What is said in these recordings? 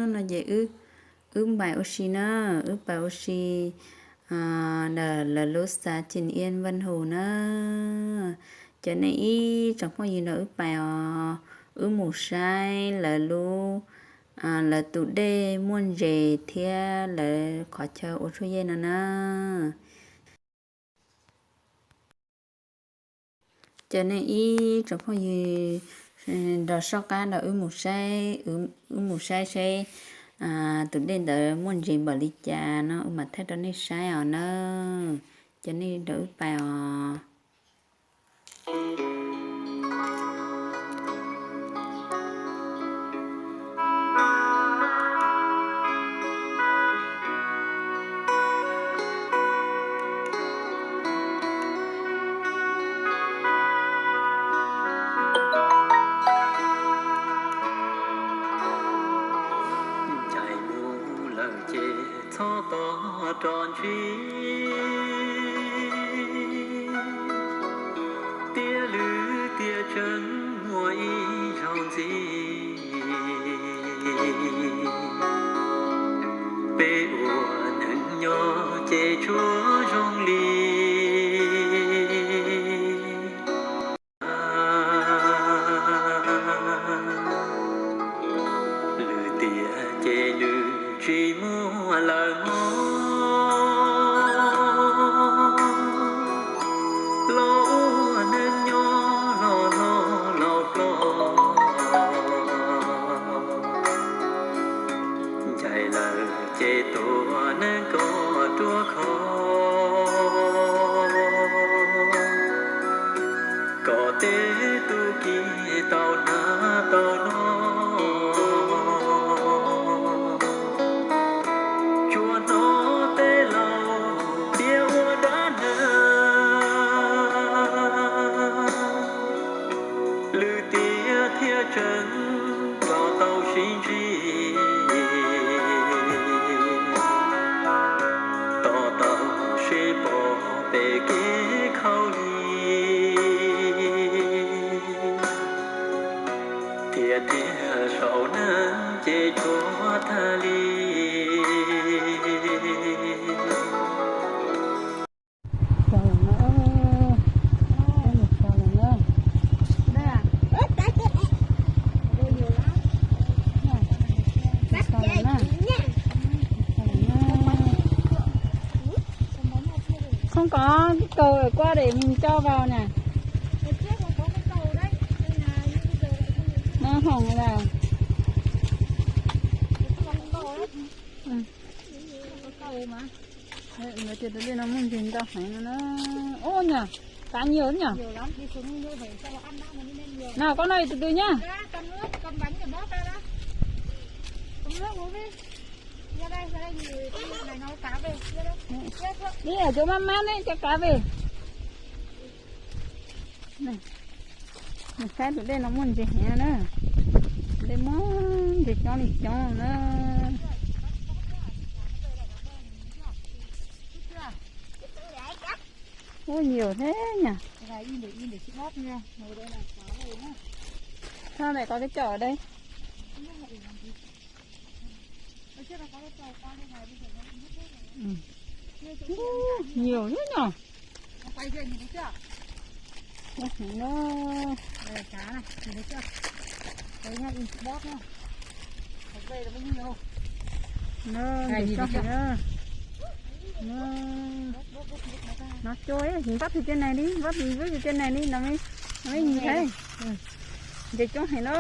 nó dễ ư bài oxy nó ư bài oxy là lô xa trình yên văn hồ nó cho nên ý chẳng có gì nữa ư bài mù sai là lô là tụ đê muôn rề thia là khó chờ ô số dê nó cho nên ý chẳng có gì đó sau cá đó một sai xe tụi đến đỡ muốn gì bảo lý cha nó mà thấy đó nó sai à nó cho nên đỡ vào cho to tròn truy tia lư tia chân mùa y rong gì bê ủa nâng nhỏ chê chúa rong ly lư tia chê lư truy mua lời chế tổ nên có chúa khó có tế tu kỳ tàu na tàu nó chúa nó tế lâu điều đã nợ lư tia thia trần vào tàu sinh trí bề kế khâu đi thiệt thiệt sầu nắng chế chúa tha ly không có cái cầu ở qua để mình cho vào nè. Nó hỏng vào. Người thì tự nhiên nó muốn nhìn cho phải nó ô nhỉ, cá nhiều nhỉ. Nhiều lắm, đi xuống như vậy cho nó ăn đã mà nên nhiều. Nào con này từ từ nhá. Cầm nước, cầm bánh để bóp ra đó. Cầm nước uống đi. Ra đây nhiều cái này nó cá về. Đi ở chỗ mắm mát đấy cho cá về. Này. Một cái tụi đây nó muốn gì hả nữa. Đây món thì cho nữa. Ôi nhiều thế nhỉ. Cái này in để chị bóp nha. Ngồi đây là cá về nhá. Sao lại có cái chợ ở đây? Nhiều nữa nhỉ? Quay về nhìn thấy chưa? Nó đây là cá này, nhìn thấy chưa? Đấy nha, in chị bóp nha. Ở đây là bao nhiêu? Nó nhìn thấy chưa? Nó trôi á, vắt từ trên này đi, vắt từ trên này đi, nó mới nhìn thấy. Vậy cho hay nó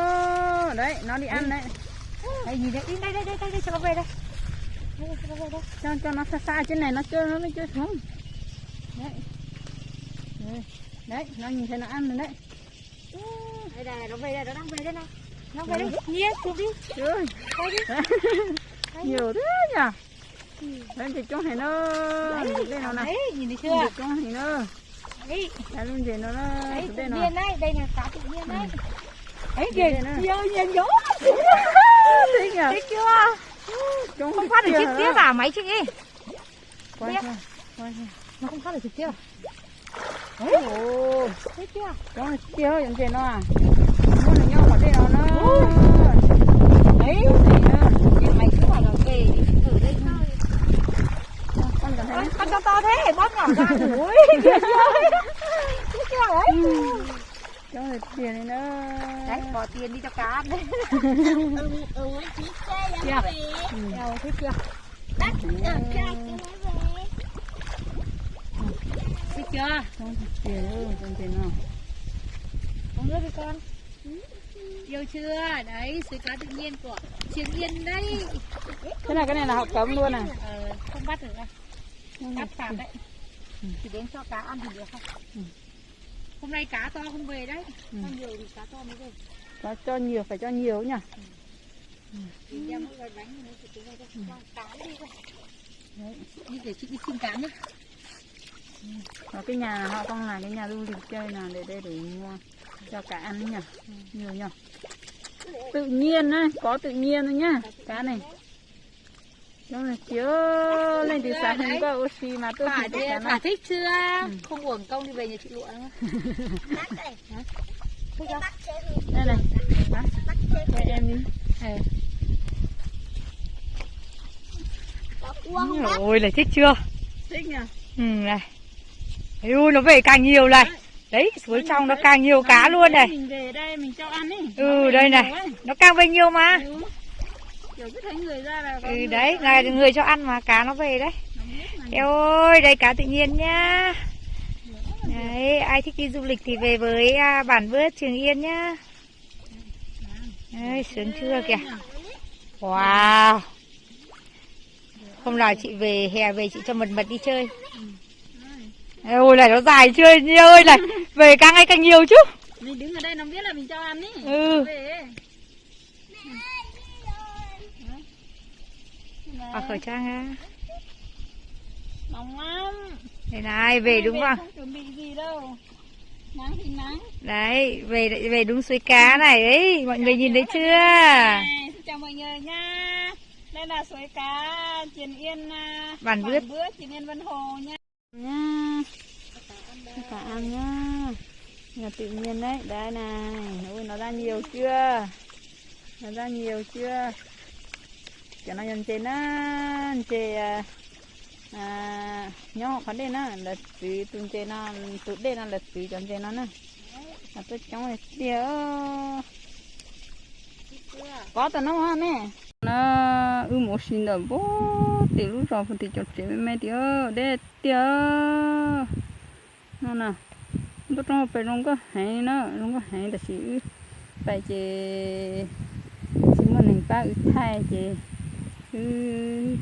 đấy, nó đi ăn đấy. Đây nhìn thấy, đây cho nó về đây. Cho nó xa trên này nó mới chơi xuống. Đấy. Đấy, nó nhìn thấy nó ăn rồi đấy. Đây, nó về đây, nó đang về đây này. Nó về đây, nhé, chụp đi. Trời. Nhiều thế nhỉ. Đấy thì cho hay nó đây nó này. Nhìn thấy chưa? Cho hay nó. Đấy. Đấy luôn gì nó đấy, đây nó. Đây là cá tự nhiên đấy. Đấy kìa, nhiều gió. Thấy nhỉ? Thấy chưa? Không phát được chiếc kia cả máy chị. Quay thôi. Nó không phát được trực tiếp. Đấy. Ồ. Thấy chưa? Đó là kia hơn gì nó à? Nó là nhau ở đây nó bỏ tiền đi cho cá ăn đấy. Chưa? Eo thích chưa? Thích chưa? Không tiền ơi, không tiền nào. Uống nước đi con. Yêu chưa? Đấy, suối cá tự nhiên của Triềng Yên đấy. Cái này là họ cấm luôn à? Không bắt được đâu. Bắt phạt đấy. Chỉ đến cho cá ăn thì được không? Hôm nay cá to không về đấy. Cho nhiều thì cá to mới về. Có cho nhiều, phải cho nhiều nhỉ? Thì đem mỗi gói bánh này thì ra cho cá đi rồi. Đấy, đi để chị đi xin cá nhé. Có cái nhà họ con là cái nhà du lịch chơi nào để đây để mua cho cá ăn nhỉ? Nhiều nhỉ? Tự nhiên đấy, có tự nhiên thôi nhá. Cá này. Đó là chiếu lên từ sáng không có oxy mà tôi Thả, thì cá thả này. thích chưa? Không uổng công đi về nhà chị lụa nữa. Thích không? Đây này. Cho em đi. Ôi này thích chưa? Thích nhỉ? Này. Ui nó về càng nhiều này. Đấy, suối trong nó càng nhiều cá luôn này. Mình về đây mình cho ăn ấy. Đây này. Nó càng về nhiều mà. Kiểu cứ thấy người ra là có Đấy, người cho ăn mà cá nó về đấy. Eo ơi, đây cá tự nhiên nhá. Đấy, ai thích đi du lịch thì về với bản vớt Triềng Yên nhá. Đấy, sướng chưa kìa. Wow. Hôm nào chị về hè về chị cho mật đi chơi. Ôi này nó dài chưa nhiều ơi này. Về càng ngày càng nhiều chứ. mình đứng ở đây nó biết là mình cho ăn ý. Về. Mặc khẩu trang ra. Nóng lắm. Đây này, về đúng không? Không chuẩn bị gì đâu. Nắng thì nắng. Đấy, về đúng suối cá này đấy, mọi người nhìn thấy chưa? Xin chào mọi người nha. Đây là suối cá Triềng Yên, Bản Vướt Triềng Yên Vân Hồ nha. Nha. Cả ăn nhá. Là tự nhiên đấy, đây này. Ôi nó ra nhiều chưa? Nó ra nhiều chưa? Cái này nhân trên á, trên nhỏ khoản đây nó là từ tuần trên nó tụt đây là từ chân trên nó nè. Là tôi trong này tiêu. Có tao nó nè. Nó một xin là bố tiểu lúc rồi thì chọn chế mẹ tiêu để tiêu nó nè tôi trong phải luôn có hay nó luôn có hay là chỉ phải chế chỉ muốn mình ba thay chế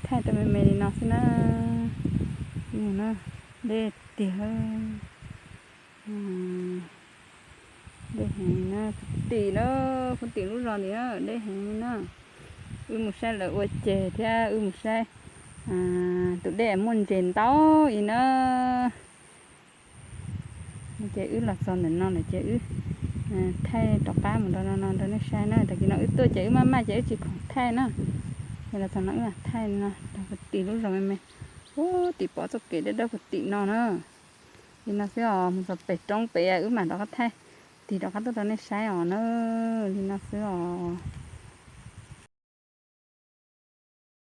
thay tao mẹ đi nó xin nó để tiêu để hành nó tỉ nó không tỉ lúc rồi thì nó để hành nó một xe là uất chè theo một xe tụi để muốn trên táo thì nó chè ướt là son để non là chè ướt thay tóc cá mà nó sai nó tại vì nó ướt tôi chè mà chè chỉ còn thay nó hay là thằng nó là thay nó đâu tỉ lúc rồi mẹ ô tỉ bỏ cho kể để đâu có tỉ nó nữa thì nó sẽ một số bể trong bể ướt mà nó có thay thì đó có tôi nó sai ở nó thì nó sẽ